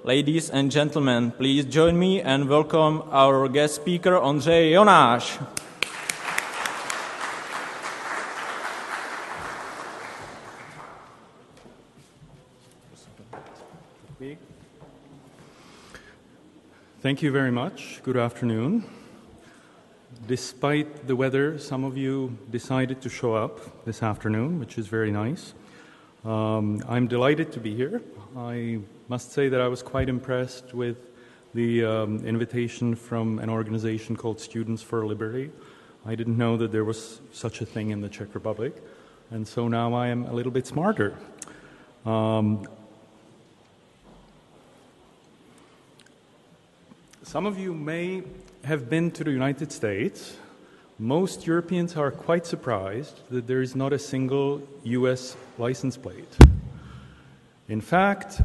Ladies and gentlemen, please join me and welcome our guest speaker, Ondřej Jonáš. Thank you very much. Good afternoon. Despite the weather, some of you decided to show up this afternoon, which is very nice. I'm delighted to be here. I must say that I was quite impressed with the invitation from an organization called Students for Liberty. I didn't know that there was such a thing in the Czech Republic, and so now I am a little bit smarter. Some of you may have been to the United States. Most Europeans are quite surprised that there is not a single US license plate. In fact,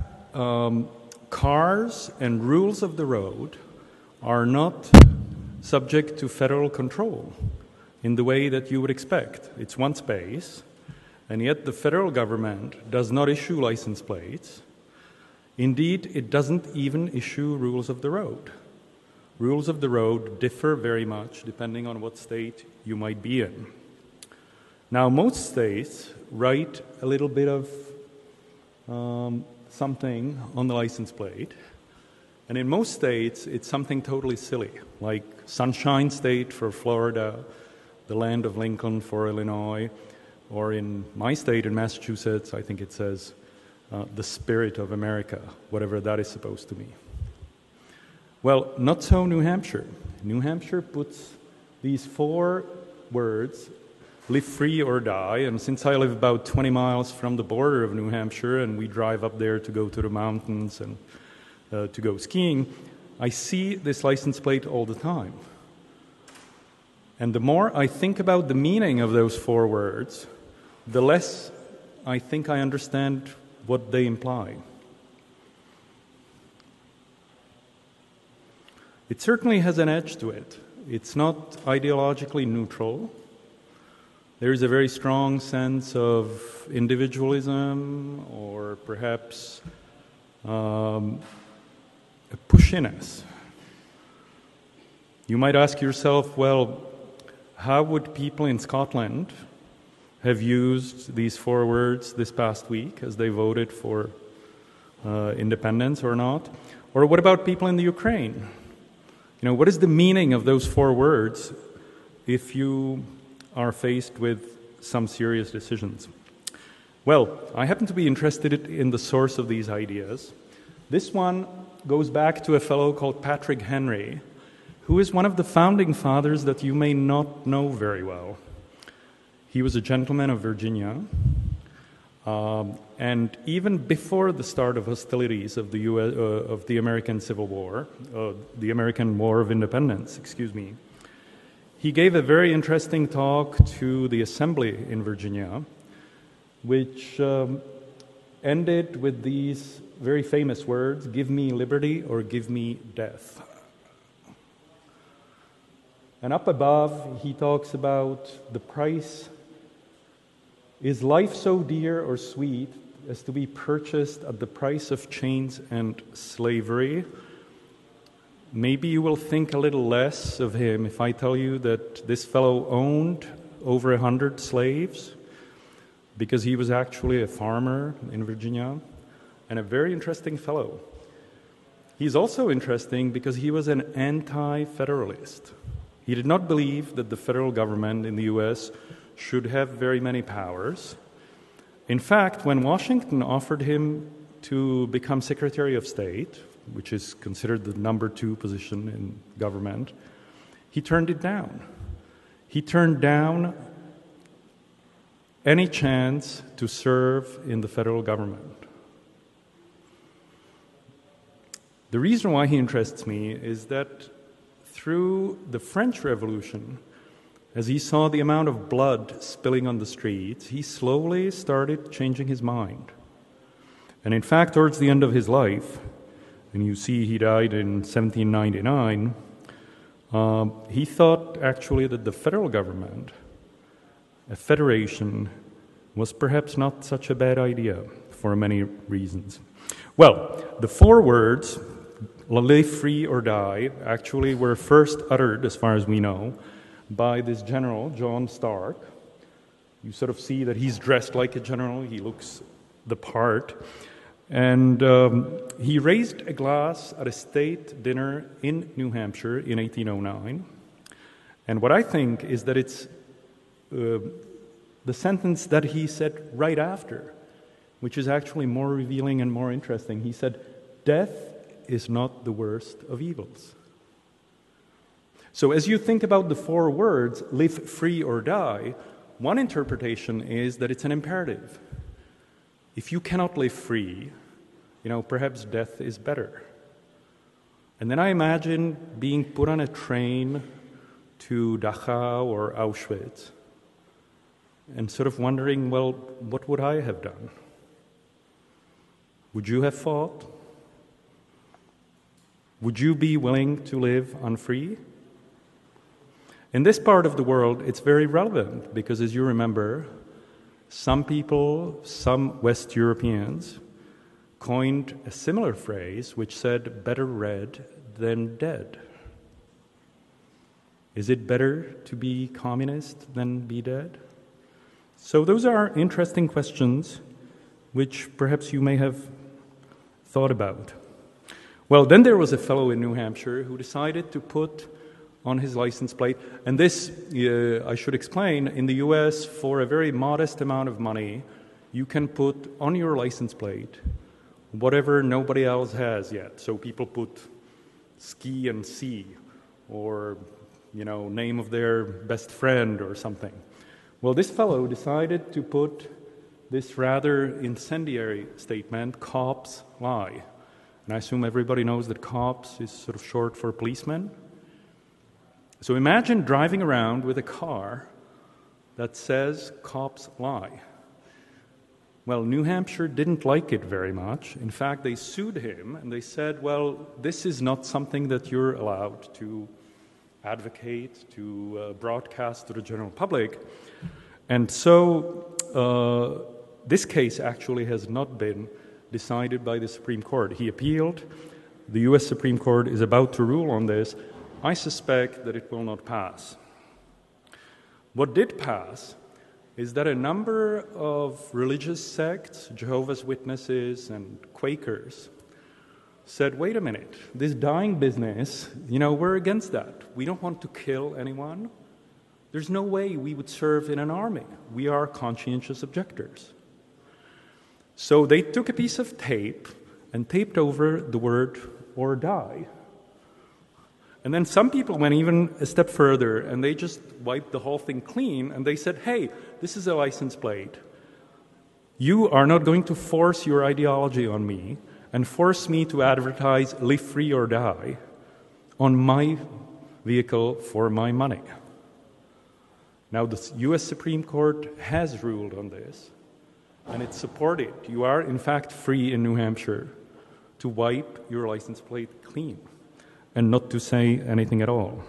cars and rules of the road are not subject to federal control in the way that you would expect. It's one space, and yet the federal government does not issue license plates. Indeed, it doesn't even issue rules of the road. Rules of the road differ very much depending on what state you might be in. Now, most states write a little bit of something on the license plate, and in most states it's something totally silly, like Sunshine State for Florida, the land of Lincoln for Illinois, or in my state, in Massachusetts, I think it says the spirit of America, whatever that is supposed to mean. Well, not so New Hampshire. New Hampshire puts these 4 words, live free or die, and since I live about 20 miles from the border of New Hampshire and we drive up there to go to the mountains and to go skiing, I see this license plate all the time. And the more I think about the meaning of those 4 words, the less I think I understand what they imply. It certainly has an edge to it. It's not ideologically neutral. There is a very strong sense of individualism or perhaps a pushiness. You might ask yourself, well, how would people in Scotland have used these 4 words this past week as they voted for independence or not? Or what about people in the Ukraine? You know, what is the meaning of those 4 words if you are faced with some serious decisions? Well, I happen to be interested in the source of these ideas. This one goes back to a fellow called Patrick Henry, who is one of the founding fathers that you may not know very well. He was a gentleman of Virginia, and even before the start of hostilities of the American Civil War, the American War of Independence, he gave a very interesting talk to the Assembly in Virginia, which ended with these very famous words, "Give me liberty or give me death." And up above, he talks about the price. Is life so dear or sweet as to be purchased at the price of chains and slavery? Maybe you will think a little less of him if I tell you that this fellow owned over 100 slaves because he was actually a farmer in Virginia and a very interesting fellow. He's also interesting because he was an anti-federalist. He did not believe that the federal government in the U.S. should have very many powers. In fact, when Washington offered him to become Secretary of State, which is considered the number 2 position in government, he turned it down. He turned down any chance to serve in the federal government. The reason why he interests me is that through the French Revolution, as he saw the amount of blood spilling on the streets, he slowly started changing his mind. And in fact, towards the end of his life, and you see he died in 1799, he thought actually that the federal government, a federation, was perhaps not such a bad idea for many reasons. Well, the four words, live free or die, actually were first uttered, as far as we know, by this general, John Stark. You sort of see that he's dressed like a general, he looks the part. And he raised a glass at a state dinner in New Hampshire in 1809. And what I think is that it's the sentence that he said right after, which is actually more revealing and more interesting. He said, "Death is not the worst of evils." So as you think about the four words, live free or die, one interpretation is that it's an imperative. If you cannot live free, perhaps death is better. And then I imagine being put on a train to Dachau or Auschwitz and sort of wondering, well, what would I have done? Would you have fought? Would you be willing to live unfree? In this part of the world, it's very relevant because, as you remember, some people, some West Europeans, coined a similar phrase which said, better red than dead. Is it better to be communist than be dead? So those are interesting questions which perhaps you may have thought about. Well, then there was a fellow in New Hampshire who decided to put on his license plate, and this, I should explain, in the US, for a very modest amount of money, you can put on your license plate whatever nobody else has yet. So people put ski and sea, or, name of their best friend or something. Well, this fellow decided to put this rather incendiary statement, cops lie. And I assume everybody knows that cops is sort of short for policemen. So imagine driving around with a car that says cops lie. Well, New Hampshire didn't like it very much. In fact, they sued him and they said, well, this is not something that you're allowed to advocate, to broadcast to the general public. And so this case actually has not been decided by the Supreme Court. He appealed. The US Supreme Court is about to rule on this. I suspect that it will not pass. What did pass is that a number of religious sects, Jehovah's Witnesses and Quakers, said, wait a minute, this dying business, we're against that. We don't want to kill anyone. There's no way we would serve in an army. We are conscientious objectors. So they took a piece of tape and taped over the word or die. And then some people went even a step further and they just wiped the whole thing clean and they said, hey, this is a license plate. You are not going to force your ideology on me and force me to advertise live free or die on my vehicle for my money. Now the US Supreme Court has ruled on this and it's supported. You are in fact free in New Hampshire to wipe your license plate clean and not to say anything at all.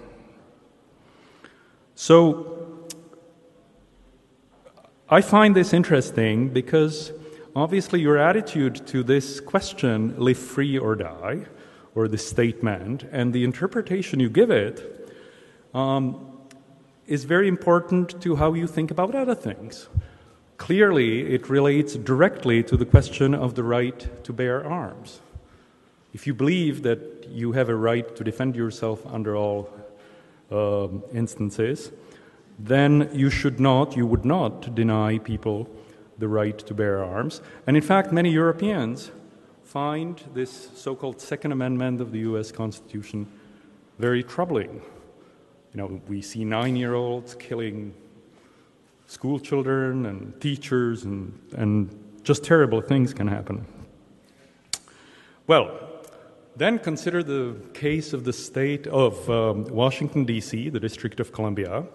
So I find this interesting because obviously your attitude to this question, live free or die, or the statement, and the interpretation you give it is very important to how you think about other things. Clearly, it relates directly to the question of the right to bear arms. If you believe that you have a right to defend yourself under all instances, then you would not deny people the right to bear arms. And in fact, many Europeans find this so-called Second Amendment of the US Constitution very troubling. We see 9-year-olds killing school children and teachers, and just terrible things can happen. Well, then consider the case of the state of Washington, D.C., the District of Columbia,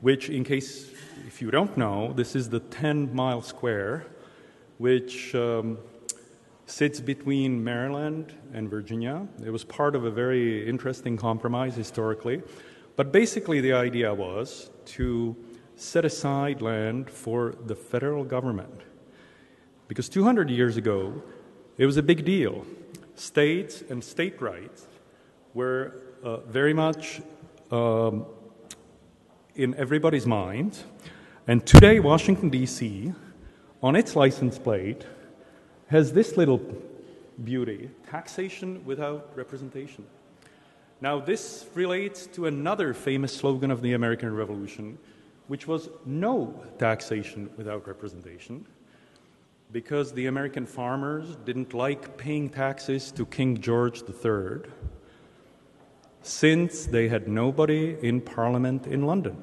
which, in case if you don't know, this is the 10-mile square, which sits between Maryland and Virginia. It was part of a very interesting compromise historically. But basically the idea was to set aside land for the federal government. Because 200 years ago, it was a big deal. States and state rights were very much in everybody's mind. And today, Washington, D.C., on its license plate, has this little beauty, taxation without representation. Now, this relates to another famous slogan of the American Revolution, which was no taxation without representation, because the American farmers didn't like paying taxes to King George III, since they had nobody in Parliament in London.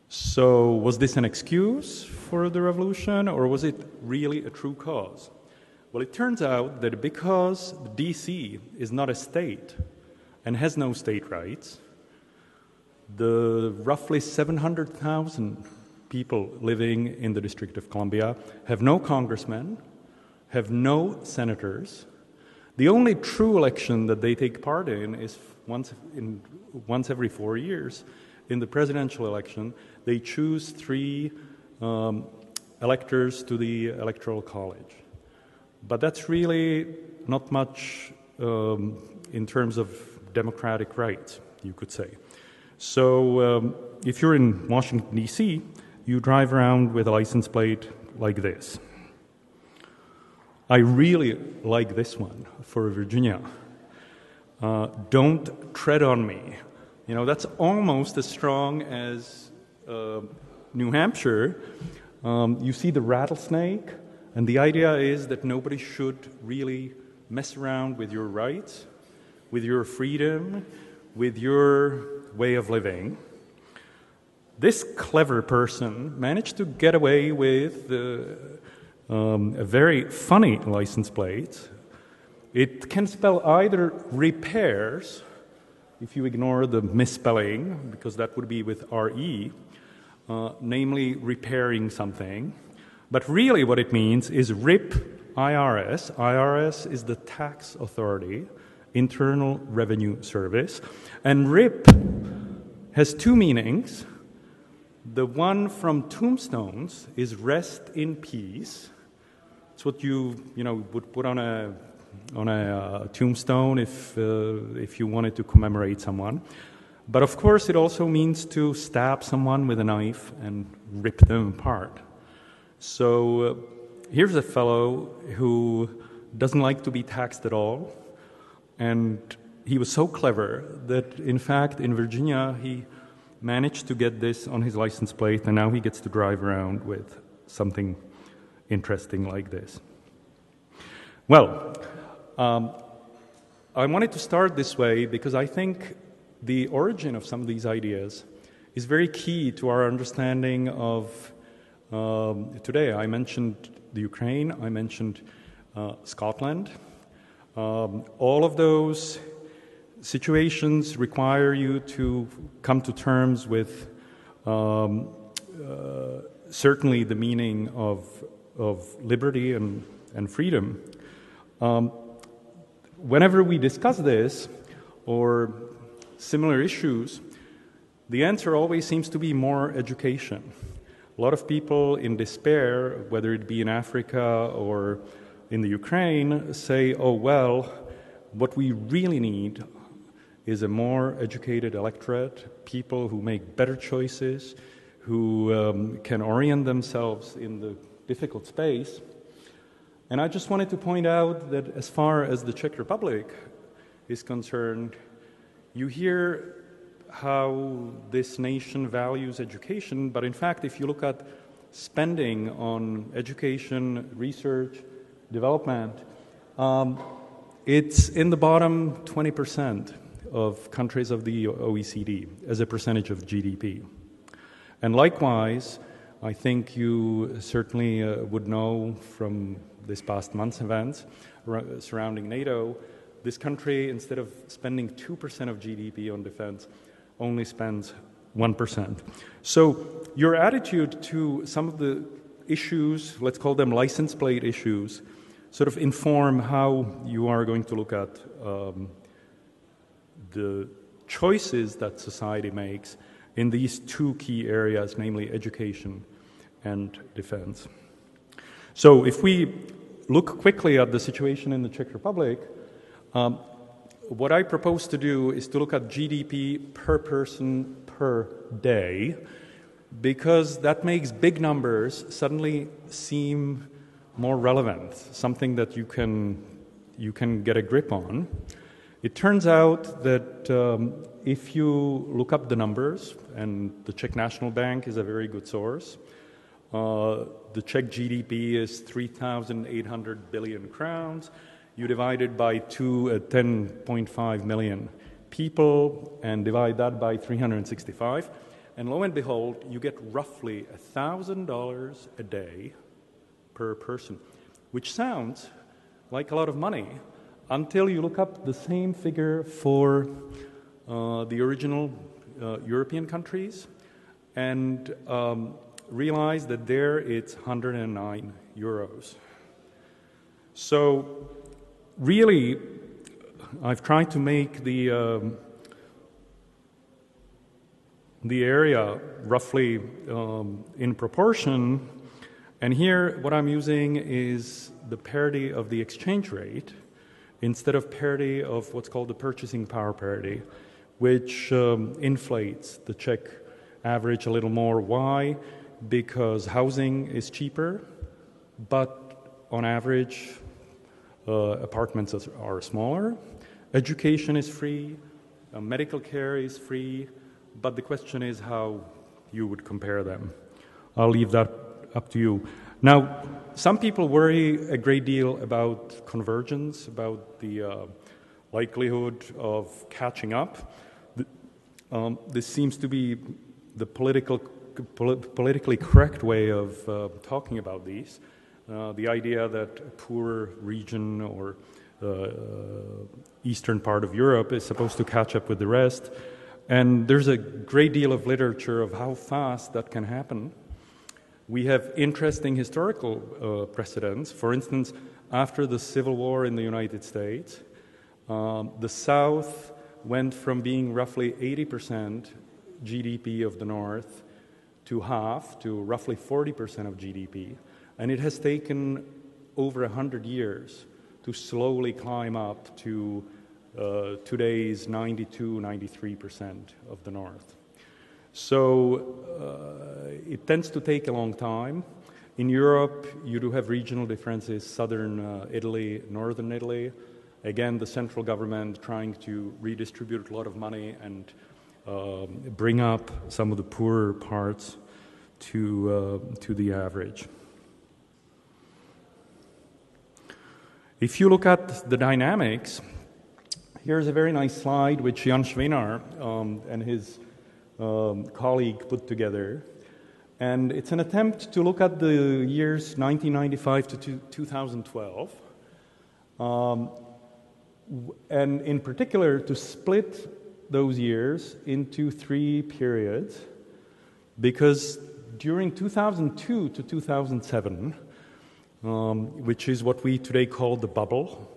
So was this an excuse for the revolution, or was it really a true cause? Well, it turns out that because D.C. is not a state and has no state rights, the roughly 700,000 people living in the District of Columbia have no congressmen, have no senators. The only true election that they take part in is once every 4 years. In the presidential election, they choose 3 electors to the Electoral College. But that's really not much in terms of democratic rights, you could say. So if you're in Washington, D.C., you drive around with a license plate like this. I really like this one for Virginia. Don't tread on me. You know, that's almost as strong as New Hampshire. You see the rattlesnake, and the idea is that nobody should really mess around with your rights, with your freedom, with your way of living. This clever person managed to get away with a very funny license plate. It can spell either repairs, if you ignore the misspelling, because that would be with R-E, namely repairing something. But really what it means is RIP IRS. IRS is the tax authority, Internal Revenue Service. And RIP has 2 meanings. The one from tombstones is rest in peace. It's what you would put on a tombstone if you wanted to commemorate someone. But of course, it also means to stab someone with a knife and rip them apart. So here's a fellow who doesn't like to be taxed at all, and he was so clever that, in fact, in Virginia, he managed to get this on his license plate, and now he gets to drive around with something interesting like this. Well, I wanted to start this way because I think the origin of some of these ideas is very key to our understanding of today. I mentioned the Ukraine, I mentioned Scotland. All of those situations require you to come to terms with certainly the meaning of liberty and freedom. Whenever we discuss this or similar issues, the answer always seems to be more education. A lot of people in despair, whether it be in Africa or in the Ukraine, say, oh, well, what we really need is a more educated electorate, people who make better choices, who can orient themselves in the difficult space. And I just wanted to point out that as far as the Czech Republic is concerned, you hear how this nation values education, but in fact, if you look at spending on education, research, development, it's in the bottom 20% of countries of the OECD as a percentage of GDP. And likewise, I think you certainly would know from this past month's events surrounding NATO, this country, instead of spending 2% of GDP on defense, only spends 1%. So your attitude to some of the issues, let's call them license plate issues, sort of inform how you are going to look at the choices that society makes in these 2 key areas, namely education and defense. So if we look quickly at the situation in the Czech Republic, what I propose to do is to look at GDP per person per day, because that makes big numbers suddenly seem more relevant, something that you can get a grip on. It turns out that if you look up the numbers, and the Czech National Bank is a very good source, the Czech GDP is 3,800 billion crowns. You divide it by 10.5 million people and divide that by 365. And lo and behold, you get roughly $1,000 a day per person, which sounds like a lot of money until you look up the same figure for the original European countries and realize that there it's 109 euros. So really, I've tried to make the area roughly in proportion, and here what I'm using is the parity of the exchange rate instead of parity of what's called the purchasing power parity, which inflates the Czech average a little more. Why? Because housing is cheaper, but on average apartments are smaller, education is free, medical care is free, but the question is how you would compare them. I'll leave that up to you. Now, some people worry a great deal about convergence, about the likelihood of catching up. This seems to be the politically correct way of talking about these. The idea that a poor region or eastern part of Europe is supposed to catch up with the rest. And there's a great deal of literature of how fast that can happen. We have interesting historical precedents. For instance, after the Civil War in the United States, the South went from being roughly 80% GDP of the North to half, to roughly 40% of GDP. And it has taken over 100 years to slowly climb up to today's 92-93% of the North. So it tends to take a long time. In Europe, you do have regional differences, southern Italy, northern Italy. Again, the central government trying to redistribute a lot of money and bring up some of the poorer parts to the average. If you look at the dynamics, here's a very nice slide which Jan Švejnar and his colleague put together. And it's an attempt to look at the years 1995 to 2012. And in particular, to split those years into three periods, because during 2002 to 2007, which is what we today call the bubble.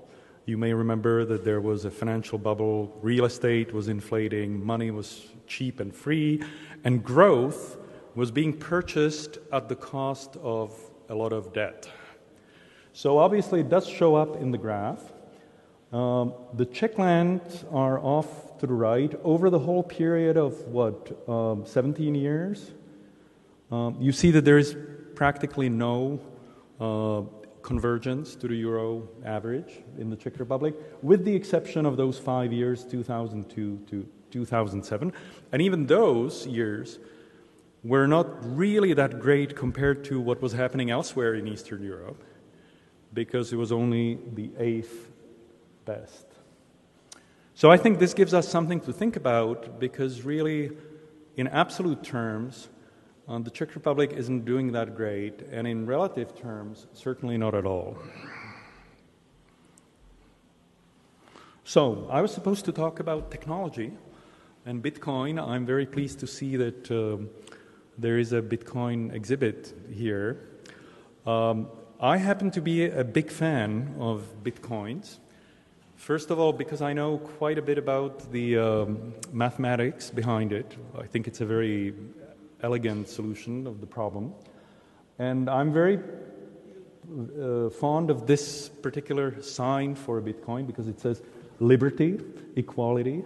You may remember that there was a financial bubble, real estate was inflating, money was cheap and free, and growth was being purchased at the cost of a lot of debt. So obviously it does show up in the graph. The Czech lands are off to the right. Over the whole period of, 17 years, you see that there is practically no convergence to the euro average in the Czech Republic, with the exception of those 5 years, 2002 to 2007. And even those years were not really that great compared to what was happening elsewhere in Eastern Europe, because it was only the 8th best. So I think this gives us something to think about, because really, in absolute terms, the Czech Republic isn't doing that great, and in relative terms, certainly not at all. So, I was supposed to talk about technology and Bitcoin. I'm very pleased to see that there is a Bitcoin exhibit here. I happen to be a big fan of Bitcoins. First of all, because I know quite a bit about the mathematics behind it. I think it's a very elegant solution of the problem. And I'm very fond of this particular sign for Bitcoin because it says liberty, equality,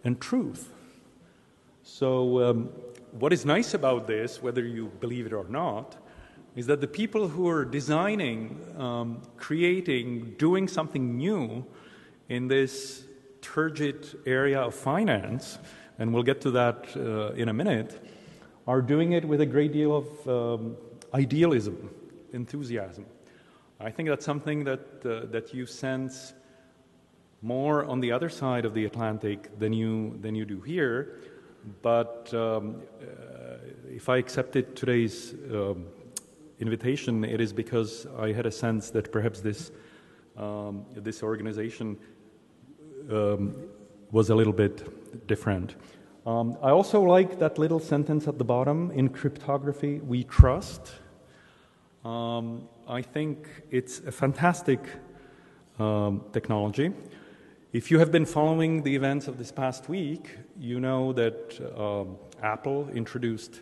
and truth. So what is nice about this, whether you believe it or not, is that the people who are designing, creating, doing something new in this turgid area of finance, and we'll get to that in a minute, are doing it with a great deal of idealism, enthusiasm. I think that's something that you sense more on the other side of the Atlantic than you do here. But if I accepted today's invitation, it is because I had a sense that perhaps this organization was a little bit different. I also like that little sentence at the bottom, in cryptography we trust. I think it's a fantastic technology. If you have been following the events of this past week, you know that Apple introduced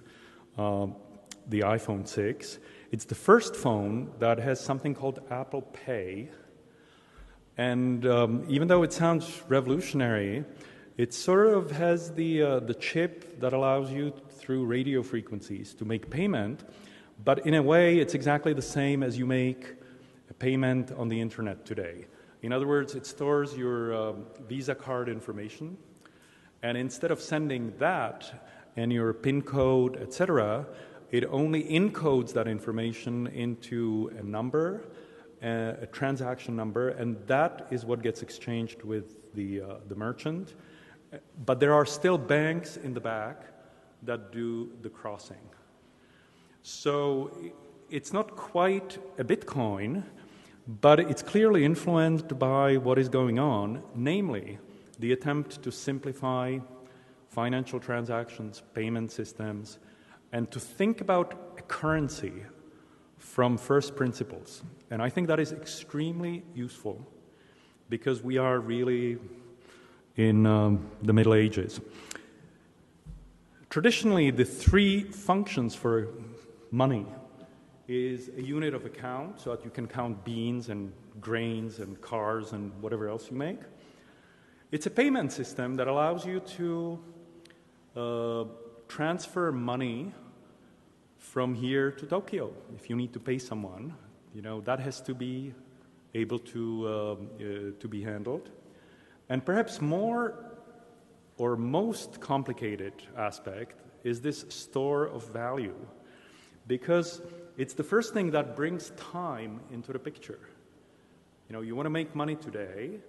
the iPhone 6. It's the first phone that has something called Apple Pay. And even though it sounds revolutionary, it sort of has the chip that allows you through radio frequencies to make payment. But in a way, it's exactly the same as you make a payment on the internet today. In other words, it stores your Visa card information, and instead of sending that and your PIN code, etc., it only encodes that information into a number, a transaction number, and that is what gets exchanged with the merchant. But there are still banks in the back that do the crossing. So it's not quite a Bitcoin, but it's clearly influenced by what is going on, namely the attempt to simplify financial transactions, payment systems, and to think about a currency from first principles. And I think that is extremely useful because we are really in the Middle Ages. Traditionally, the three functions for money is a unit of account, so that you can count beans and grains and cars and whatever else you make. It's a payment system that allows you to transfer money from here to Tokyo. If you need to pay someone, that has to be able to be handled. And perhaps more or most complicated aspect is this store of value, because it's the first thing that brings time into the picture. You want to make money today,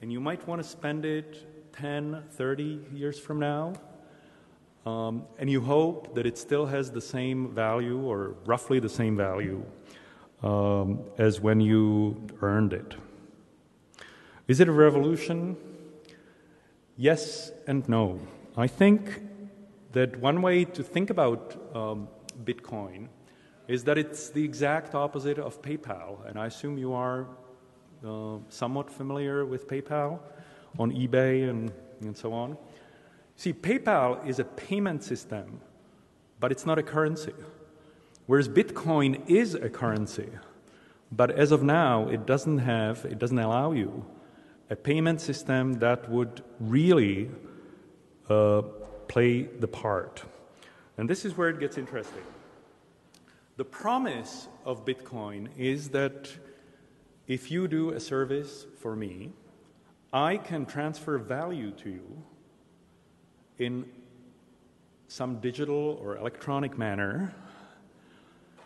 and you might want to spend it 10, 30 years from now, and you hope that it still has the same value or roughly the same value as when you earned it. Is it a revolution? Yes and no. I think that one way to think about Bitcoin is that it's the exact opposite of PayPal, and I assume you are somewhat familiar with PayPal on eBay and so on. See, PayPal is a payment system, but it's not a currency, whereas Bitcoin is a currency, but as of now, it doesn't allow you a payment system that would really play the part. And this is where it gets interesting. The promise of Bitcoin is that if you do a service for me, I can transfer value to you in some digital or electronic manner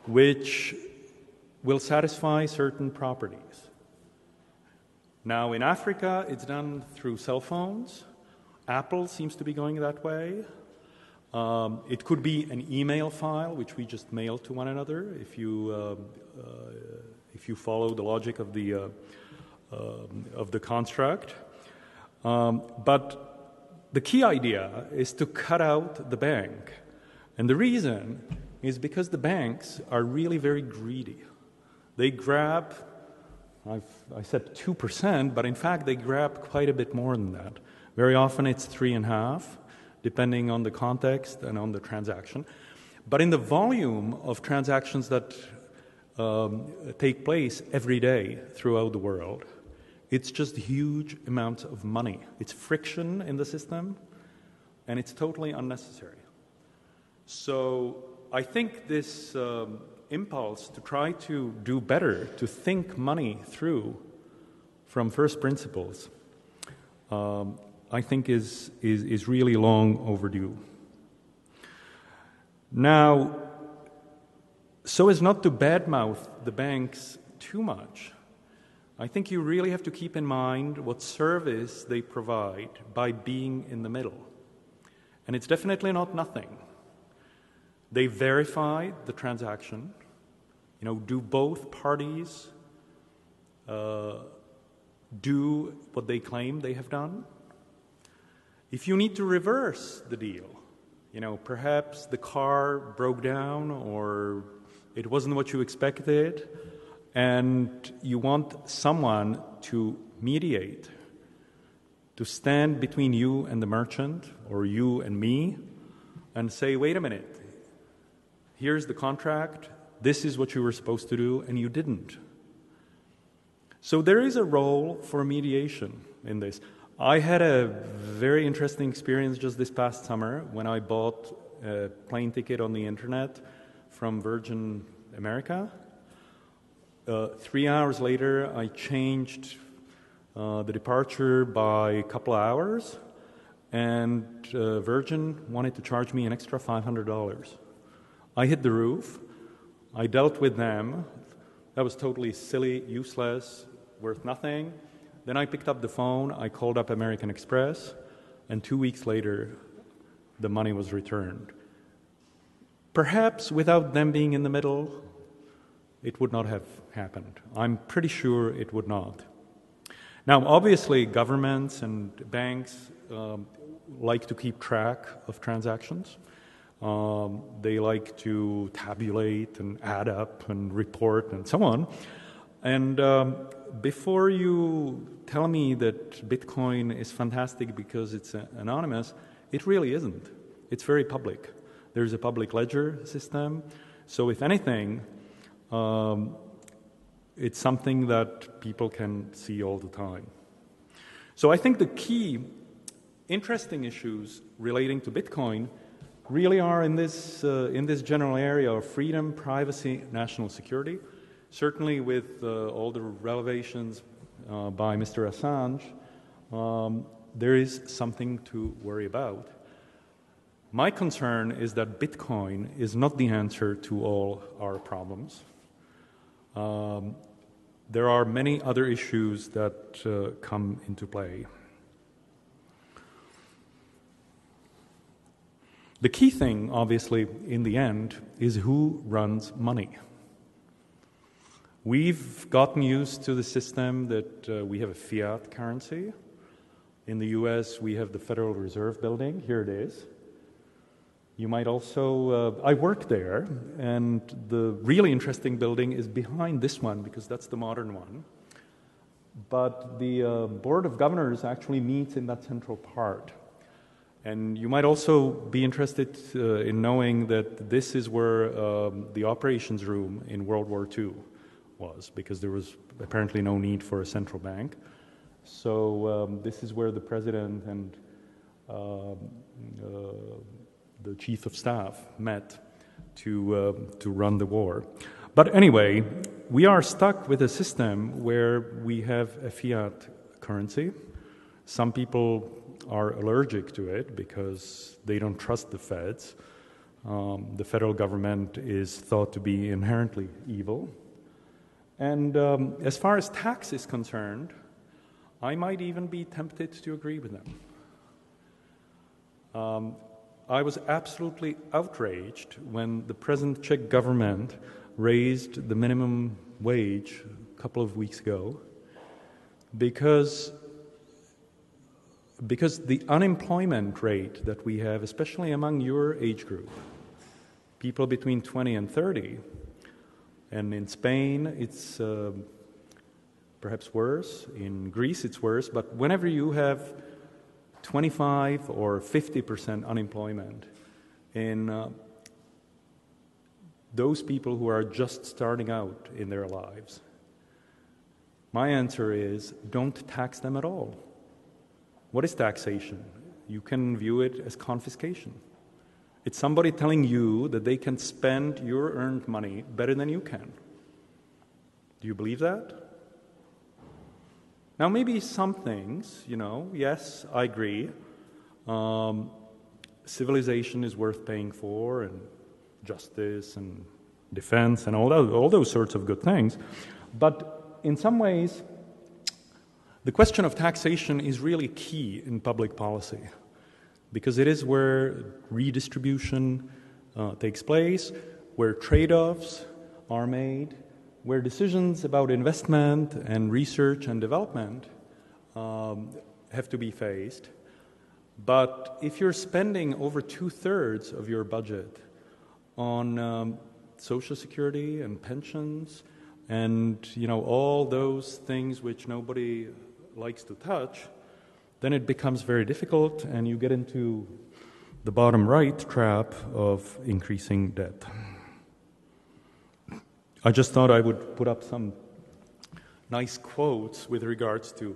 which will satisfy certain properties. Now, in Africa, it's done through cell phones. Apple seems to be going that way. It could be an email file, which we just mail to one another, if you follow the logic of the construct. But the key idea is to cut out the bank. And the reason is because the banks are really very greedy. They grab, I said 2%, but in fact they grab quite a bit more than that. Very often it's 3.5%, depending on the context and on the transaction. But in the volume of transactions that take place every day throughout the world. It's just huge amounts of money. It's friction in the system, and it's totally unnecessary. So I think this impulse to try to do better, to think money through from first principles, I think is really long overdue. Now, so as not to badmouth the banks too much, I think you really have to keep in mind what service they provide by being in the middle. And it's definitely not nothing. They verify the transaction. Do both parties do what they claim they have done? If you need to reverse the deal, perhaps the car broke down or it wasn't what you expected, and you want someone to mediate, to stand between you and the merchant, or you and me, and say, wait a minute, here's the contract, this is what you were supposed to do, and you didn't. So there is a role for mediation in this. I had a very interesting experience just this past summer when I bought a plane ticket on the internet from Virgin America. 3 hours later, I changed the departure by a couple of hours, and Virgin wanted to charge me an extra $500. I hit the roof. I dealt with them. That was totally silly, useless, worth nothing. Then I picked up the phone, I called up American Express, and 2 weeks later, the money was returned. Perhaps without them being in the middle, it would not have happened. I'm pretty sure it would not. Now, obviously, governments and banks like to keep track of transactions. They like to tabulate and add up and report and so on. And before you tell me that Bitcoin is fantastic because it's anonymous, it really isn't. It's very public. There's a public ledger system. So if anything, it's something that people can see all the time. So I think the key interesting issues relating to Bitcoin really are in this general area of freedom, privacy, national security. Certainly with all the revelations by Mr. Assange, there is something to worry about. My concern is that Bitcoin is not the answer to all our problems. There are many other issues that come into play. The key thing, obviously, in the end, is who runs money. We've gotten used to the system that we have a fiat currency. In the US, we have the Federal Reserve Building. Here it is. You might also, I work there, and the really interesting building is behind this one because that's the modern one. But the Board of Governors actually meets in that central part. And you might also be interested in knowing that this is where the operations room in World War II was, because there was apparently no need for a central bank. So this is where the president and the chief of staff met to run the war. But anyway, we are stuck with a system where we have a fiat currency. Some people are allergic to it because they don't trust the feds. The federal government is thought to be inherently evil. And as far as tax is concerned, I might even be tempted to agree with them. I was absolutely outraged when the present Czech government raised the minimum wage a couple of weeks ago because the unemployment rate that we have, especially among your age group, people between 20 and 30, and in Spain it's perhaps worse, in Greece it's worse, but whenever you have 25 or 50% unemployment in those people who are just starting out in their lives? My answer is, don't tax them at all. What is taxation? You can view it as confiscation. It's somebody telling you that they can spend your earned money better than you can. Do you believe that? Now, maybe some things, yes, I agree. Civilization is worth paying for, and justice and defense and all those sorts of good things. But in some ways, the question of taxation is really key in public policy, because it is where redistribution takes place, where trade-offs are made, where decisions about investment and research and development have to be faced. But if you're spending over 2/3 of your budget on Social Security and pensions and all those things which nobody likes to touch, then it becomes very difficult, and you get into the bottom right trap of increasing debt. I just thought I would put up some nice quotes with regards to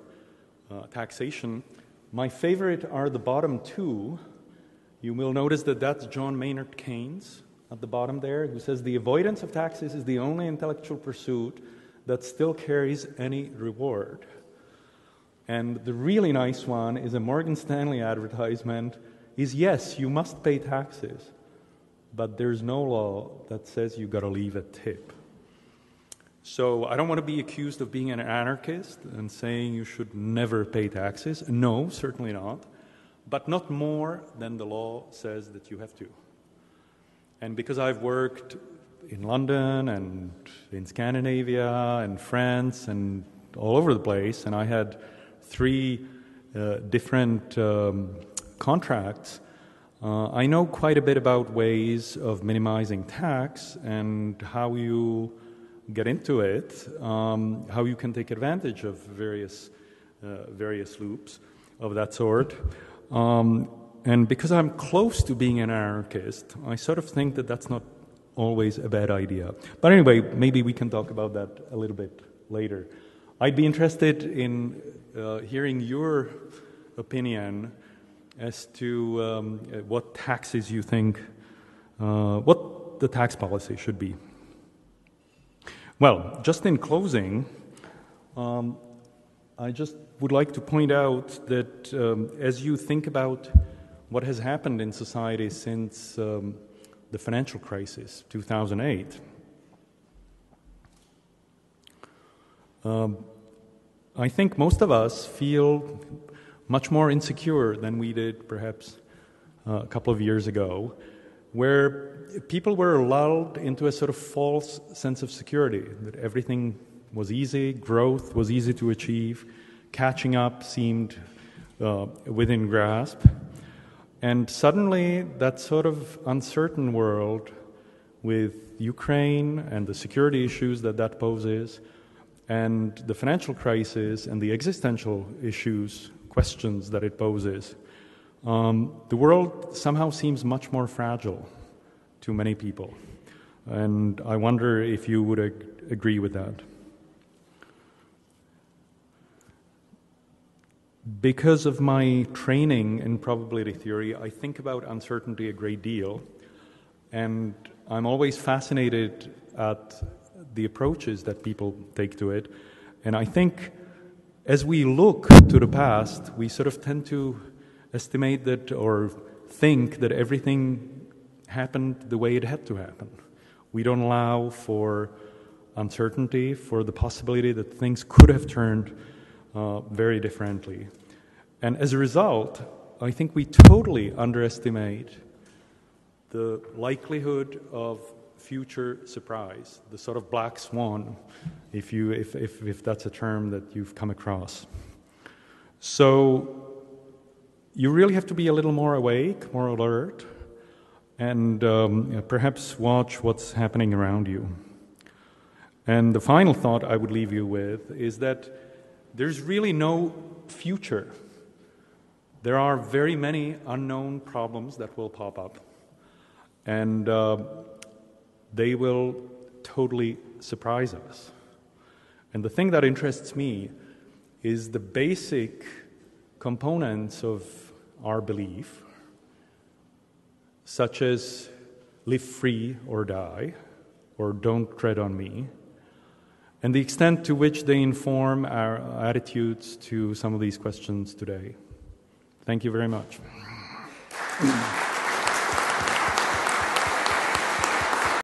taxation. My favorite are the bottom two. You will notice that that's John Maynard Keynes at the bottom there, who says, "The avoidance of taxes is the only intellectual pursuit that still carries any reward." And the really nice one is a Morgan Stanley advertisement, is yes, you must pay taxes, but there's no law that says you got to leave a tip. So I don't want to be accused of being an anarchist and saying you should never pay taxes. No, certainly not. But not more than the law says that you have to. And because I've worked in London and in Scandinavia and France and all over the place, and I had 3 different contracts, I know quite a bit about ways of minimizing tax and how you get into it, how you can take advantage of various loops of that sort. And because I'm close to being an anarchist, I sort of think that that's not always a bad idea. But anyway, maybe we can talk about that a little bit later. I'd be interested in hearing your opinion as to what taxes you think, what the tax policy should be. Well, just in closing, I just would like to point out that as you think about what has happened in society since the financial crisis, 2008, I think most of us feel much more insecure than we did perhaps a couple of years ago, where people were lulled into a sort of false sense of security, that everything was easy, growth was easy to achieve, catching up seemed within grasp. And suddenly that sort of uncertain world with Ukraine and the security issues that poses, and the financial crisis and the existential issues, questions that it poses, the world somehow seems much more fragile to many people. And I wonder if you would agree with that. Because of my training in probability theory, I think about uncertainty a great deal, and I'm always fascinated at the approaches that people take to it. And I think as we look to the past, we sort of tend to estimate that or think that everything happened the way it had to happen. We don't allow for uncertainty, for the possibility that things could have turned very differently. And as a result, I think we totally underestimate the likelihood of future surprise, the sort of black swan, if that's a term that you've come across. So you really have to be a little more awake, more alert, and perhaps watch what's happening around you. And the final thought I would leave you with is that there's really no future. There are very many unknown problems that will pop up. And they will totally surprise us. And the thing that interests me is the basic components of our belief, such as live free or die, or don't tread on me, and the extent to which they inform our attitudes to some of these questions today. Thank you very much.